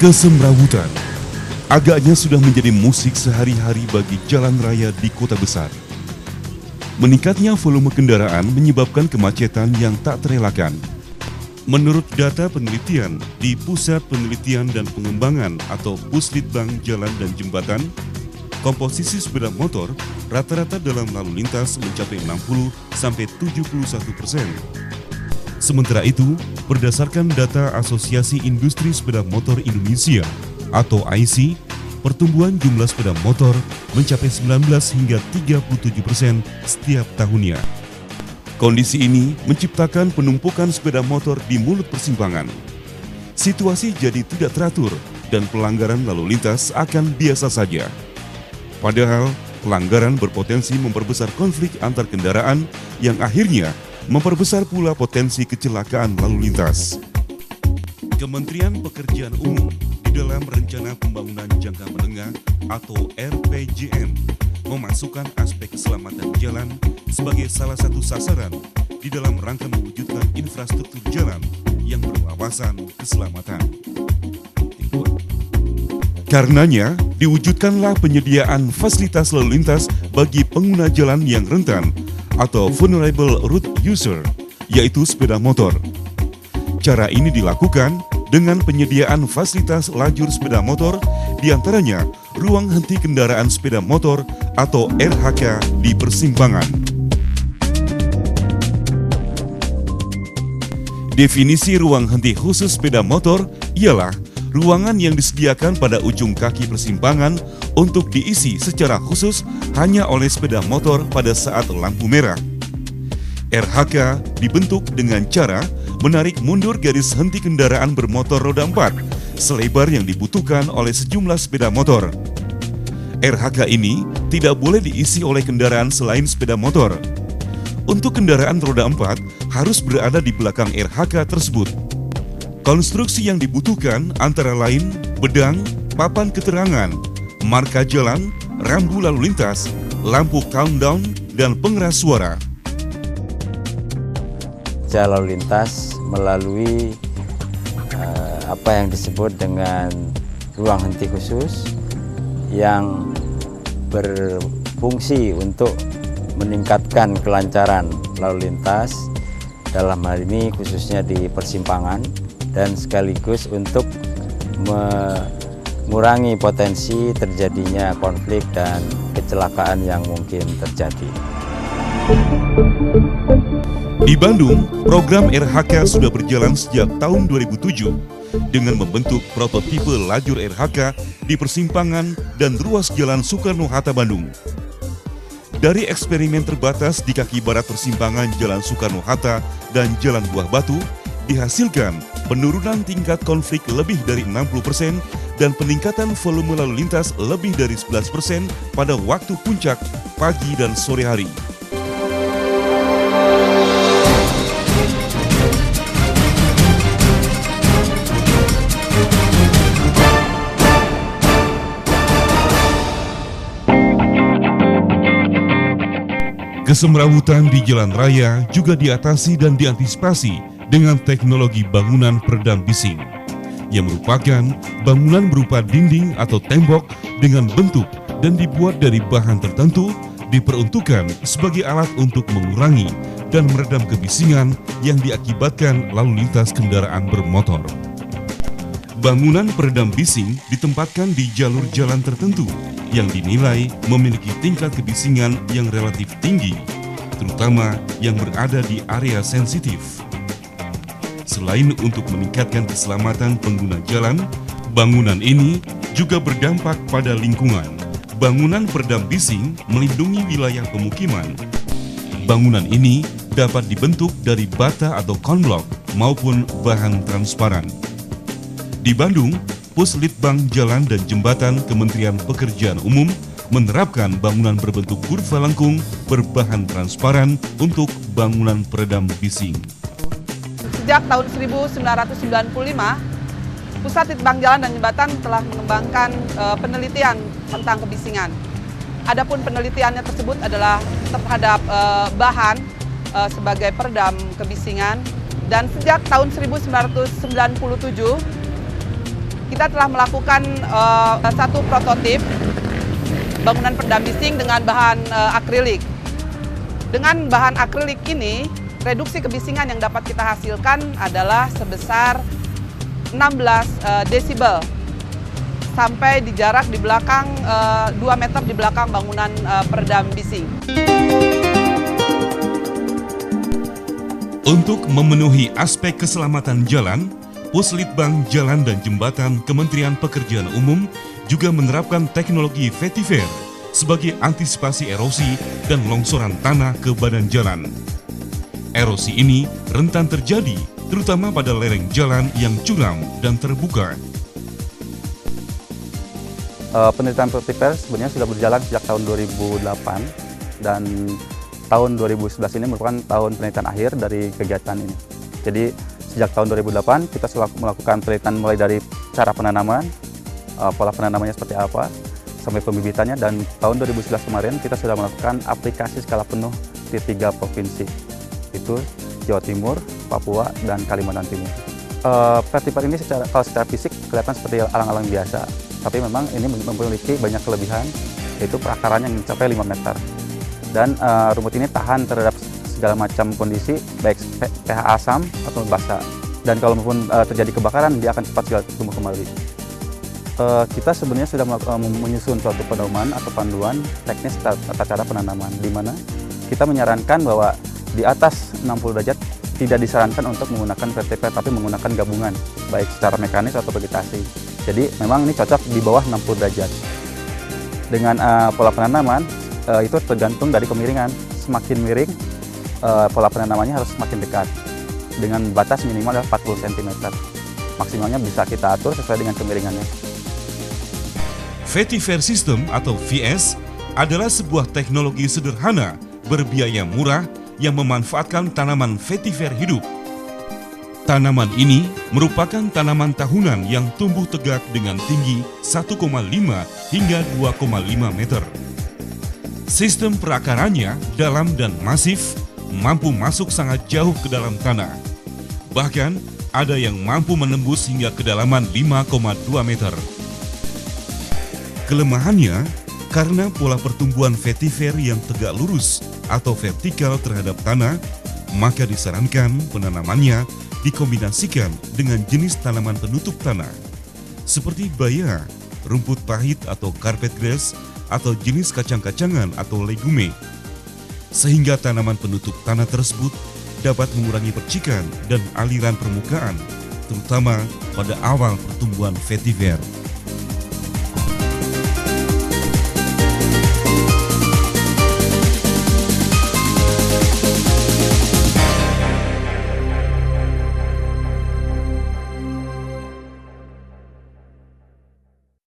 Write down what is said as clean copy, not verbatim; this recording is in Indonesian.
Kesemrawutan agaknya sudah menjadi musik sehari-hari bagi jalan raya di kota besar. Meningkatnya volume kendaraan menyebabkan kemacetan yang tak terelakkan. Menurut data penelitian di Pusat Penelitian dan Pengembangan atau Puslitbang Jalan dan Jembatan, komposisi sepeda motor rata-rata dalam lalu lintas mencapai 60-71%. Sementara itu, berdasarkan data Asosiasi Industri Sepeda Motor Indonesia atau AISI, pertumbuhan jumlah sepeda motor mencapai 19 hingga 37% setiap tahunnya. Kondisi ini menciptakan penumpukan sepeda motor di mulut persimpangan. Situasi jadi tidak teratur dan pelanggaran lalu lintas akan biasa saja. Padahal, pelanggaran berpotensi memperbesar konflik antar kendaraan yang akhirnya memperbesar pula potensi kecelakaan lalu lintas. Kementerian Pekerjaan Umum di dalam Rencana Pembangunan Jangka Menengah atau RPJM memasukkan aspek keselamatan jalan sebagai salah satu sasaran di dalam rangka mewujudkan infrastruktur jalan yang berwawasan keselamatan. Karenanya, diwujudkanlah penyediaan fasilitas lalu lintas bagi pengguna jalan yang rentan atau vulnerable road user, yaitu sepeda motor. Cara ini dilakukan dengan penyediaan fasilitas lajur sepeda motor, diantaranya ruang henti kendaraan sepeda motor atau RHK di persimpangan. Definisi ruang henti khusus sepeda motor ialah ruangan yang disediakan pada ujung kaki persimpangan untuk diisi secara khusus hanya oleh sepeda motor pada saat lampu merah. RHK dibentuk dengan cara menarik mundur garis henti kendaraan bermotor roda 4 selebar yang dibutuhkan oleh sejumlah sepeda motor. RHK ini tidak boleh diisi oleh kendaraan selain sepeda motor. Untuk kendaraan roda 4 harus berada di belakang RHK tersebut. Konstruksi yang dibutuhkan antara lain bedang, papan keterangan, marka jalan, rambu lalu lintas, lampu countdown, dan pengeras suara. Lalu lintas melalui apa yang disebut dengan ruang henti khusus yang berfungsi untuk meningkatkan kelancaran lalu lintas, dalam hal ini khususnya di persimpangan, dan sekaligus untuk mengurangi potensi terjadinya konflik dan kecelakaan yang mungkin terjadi. Di Bandung, program RHK sudah berjalan sejak tahun 2007 dengan membentuk prototipe lajur RHK di persimpangan dan ruas Jalan Soekarno-Hatta Bandung. Dari eksperimen terbatas di kaki barat persimpangan Jalan Soekarno-Hatta dan Jalan Buah Batu, dihasilkan penurunan tingkat konflik lebih dari 60% dan peningkatan volume lalu lintas lebih dari 11% pada waktu puncak pagi dan sore hari. Kesemrawutan di jalan raya juga diatasi dan diantisipasi dengan teknologi bangunan peredam bising, yang merupakan bangunan berupa dinding atau tembok dengan bentuk dan dibuat dari bahan tertentu, diperuntukkan sebagai alat untuk mengurangi dan meredam kebisingan yang diakibatkan lalu lintas kendaraan bermotor. Bangunan peredam bising ditempatkan di jalur jalan tertentu yang dinilai memiliki tingkat kebisingan yang relatif tinggi, terutama yang berada di area sensitif. Selain untuk meningkatkan keselamatan pengguna jalan, bangunan ini juga berdampak pada lingkungan. Bangunan peredam bising melindungi wilayah pemukiman. Bangunan ini dapat dibentuk dari bata atau konblok maupun bahan transparan. Di Bandung, Puslitbang Jalan dan Jembatan Kementerian Pekerjaan Umum menerapkan bangunan berbentuk kurva lengkung berbahan transparan untuk bangunan peredam bising. Sejak tahun 1995, Pusat Litbang Jalan dan Jembatan telah mengembangkan penelitian tentang kebisingan. Adapun penelitiannya tersebut adalah terhadap bahan sebagai peredam kebisingan, dan sejak tahun 1997 kita telah melakukan satu prototip bangunan peredam bising dengan bahan akrilik. Dengan bahan akrilik ini, reduksi kebisingan yang dapat kita hasilkan adalah sebesar 16 desibel sampai di jarak di belakang 2 meter di belakang bangunan peredam bising. Untuk memenuhi aspek keselamatan jalan, Puslitbang Jalan dan Jembatan Kementerian Pekerjaan Umum juga menerapkan teknologi vetiver sebagai antisipasi erosi dan longsoran tanah ke badan jalan. Erosi ini rentan terjadi terutama pada lereng jalan yang curam dan terbuka. Penelitian vetiver sebenarnya sudah berjalan sejak tahun 2008 dan tahun 2011 ini merupakan tahun penelitian akhir dari kegiatan ini. Jadi sejak tahun 2008 kita selalu melakukan penelitian mulai dari cara penanaman, pola penanamannya seperti apa, sampai pembibitannya, dan tahun 2011 kemarin kita sudah melakukan aplikasi skala penuh di 3 provinsi, itu Jawa Timur, Papua, dan Kalimantan Timur. Vetiver ini kalau secara fisik kelihatan seperti alang-alang biasa, tapi memang ini memiliki banyak kelebihan, yaitu perakarannya yang mencapai 5 meter. Dan rumput ini tahan terhadap segala macam kondisi, baik pH asam atau basa. Dan kalau maupun terjadi kebakaran, dia akan cepat tumbuh kembali. Kita sebenarnya sudah menyusun suatu pedoman atau panduan teknis tata cara penanaman, di mana kita menyarankan bahwa di atas 60 derajat tidak disarankan untuk menggunakan vetiver, tapi menggunakan gabungan, baik secara mekanis atau vegetasi. Jadi memang ini cocok di bawah 60 derajat. Dengan pola penanaman, itu tergantung dari kemiringan. Semakin miring, pola penanamannya harus semakin dekat, dengan batas minimal adalah 40 cm. Maksimalnya bisa kita atur sesuai dengan kemiringannya. Vetiver System atau VS adalah sebuah teknologi sederhana berbiaya murah yang memanfaatkan tanaman vetiver hidup. Tanaman ini merupakan tanaman tahunan yang tumbuh tegak dengan tinggi 1,5 hingga 2,5 meter. Sistem perakarannya dalam dan masif, mampu masuk sangat jauh ke dalam tanah. Bahkan ada yang mampu menembus hingga kedalaman 5,2 meter. Kelemahannya, karena pola pertumbuhan vetiver yang tegak lurus atau vertikal terhadap tanah, maka disarankan penanamannya dikombinasikan dengan jenis tanaman penutup tanah, seperti baya, rumput pahit atau carpet grass, atau jenis kacang-kacangan atau legume, sehingga tanaman penutup tanah tersebut dapat mengurangi percikan dan aliran permukaan, terutama pada awal pertumbuhan vetiver.